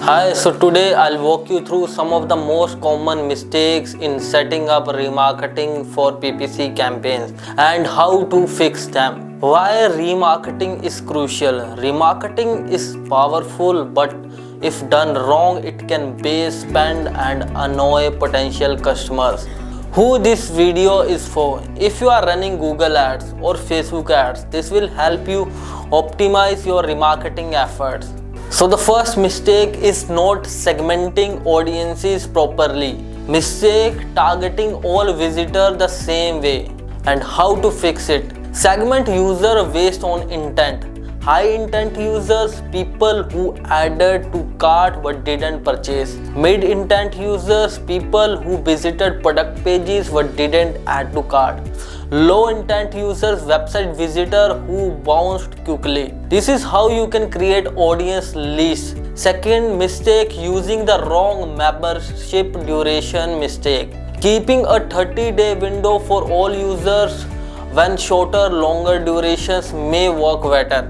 Hi, so today I'll walk you through some of the most common mistakes in setting up remarketing for PPC campaigns and how to fix them. Why remarketing is crucial. Remarketing is powerful, but if done wrong, it can base spend and annoy potential customers. Who this video is for? If you are running Google ads or Facebook ads, this will help you optimize your remarketing efforts. So the first mistake is not segmenting audiences properly. Mistake targeting all visitors the same way. And how to fix it? Segment user based on intent. High intent users, people who added to cart but didn't purchase. Mid intent users, people who visited product pages but didn't add to cart. Low intent users, website visitor who bounced quickly. This is how you can create audience lists. Second mistake, using the wrong membership duration mistake. Keeping a 30-day window for all users when shorter, longer durations may work better.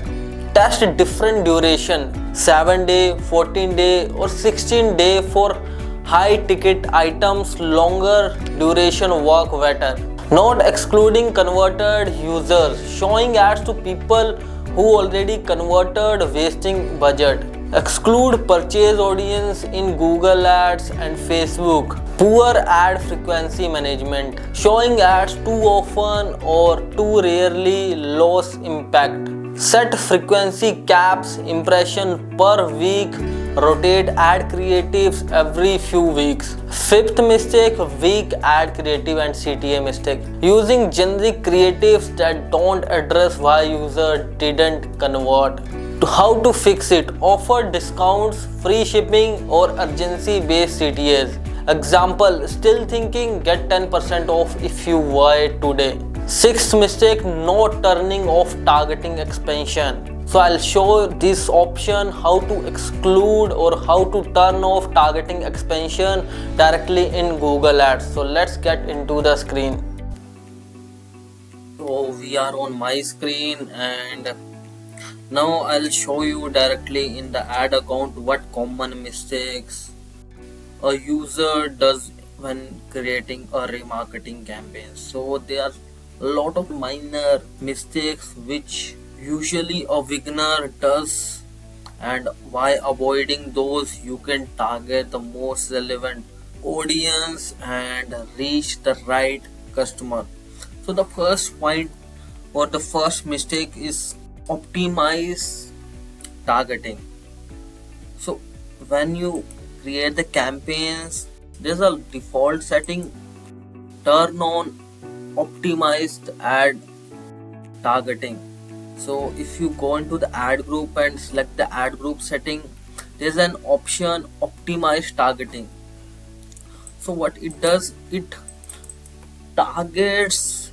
Test different duration, 7-day, 14-day or 16-day for high ticket items. Longer duration work better. Not excluding converted users, showing ads to people who already converted, wasting budget. Exclude purchase audience in Google Ads and Facebook. Poor ad frequency management, showing ads too often or too rarely loss impact. Set frequency caps, impression per week, rotate ad creatives every few weeks. Fifth mistake, weak ad creative and CTA mistake. Using generic creatives that don't address why user didn't convert. How to fix it? Offer discounts, free shipping or urgency based CTAs. Example, still thinking, get 10% off if you buy today. Sixth mistake, not turning off targeting expansion. So I'll show this option how to exclude or how to turn off targeting expansion directly in Google Ads. So let's get into the screen. So we are on my screen and now I'll show you directly in the ad account what common mistakes a user does when creating a remarketing campaign. So there are a lot of minor mistakes which usually a beginner does, and by avoiding those you can target the most relevant audience and reach the right customer. So the first point or the first mistake is optimize targeting. So when you create the campaigns, there's a default setting, turn on optimized ad targeting. So if you go into the ad group and select the ad group setting, there's an option optimized targeting. So what it does, it targets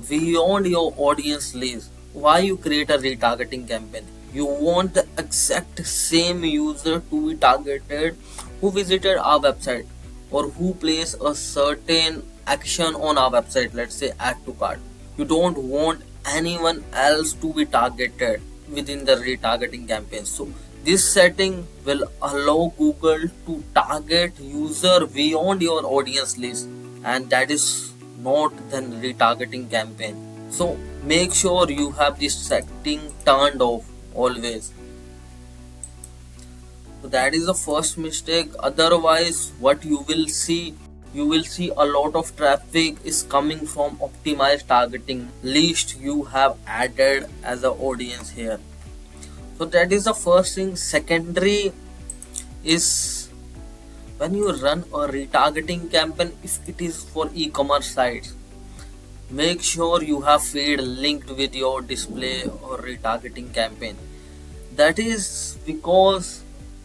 beyond your audience list. Why you create a retargeting campaign? You want the exact same user to be targeted who visited our website or who placed a certain action on our website, let's say add to cart. You don't want anyone else to be targeted within the retargeting campaign. So this setting will allow Google to target user beyond your audience list, and that is not the retargeting campaign. So make sure you have this setting turned off always. So that is the first mistake. Otherwise what you will see a lot of traffic is coming from optimized targeting list you have added as an audience here. So that is the first thing. Secondary is when you run a retargeting campaign, if it is for e-commerce sites, make sure you have feed linked with your display or retargeting campaign. That is because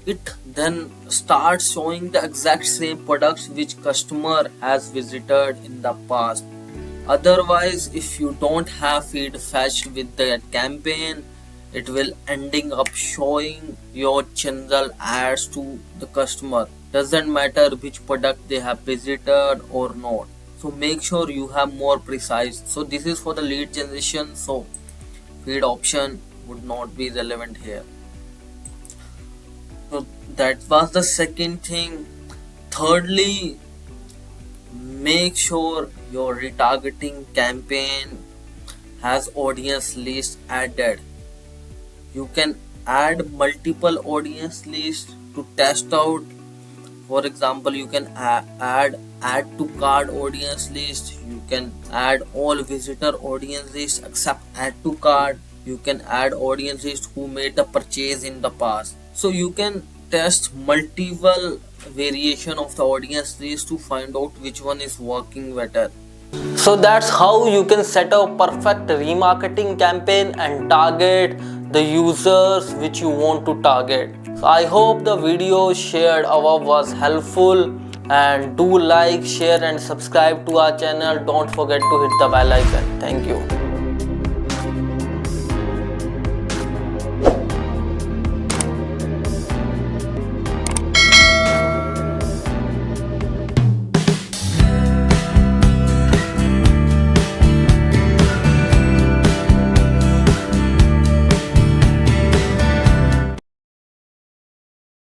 it then starts showing the exact same products which customer has visited in the past. Otherwise, if you don't have feed fetched with that campaign, it will ending up showing your general ads to the customer. Doesn't matter which product they have visited or not. So make sure you have more precise. So this is for the lead generation, so feed option would not be relevant here. So that was the second thing. Thirdly, make sure your retargeting campaign has audience list added. You can add multiple audience lists to test out. For example, you can add to cart audience list. You can add all visitor audience list except add to cart. You can add audience list who made the purchase in the past. So you can test multiple variation of the audience list to find out which one is working better. So that's how you can set a perfect remarketing campaign and target the users which you want to target. So I hope the video shared above was helpful, and do like, share and subscribe to our channel. Don't forget to hit the bell icon. Thank you.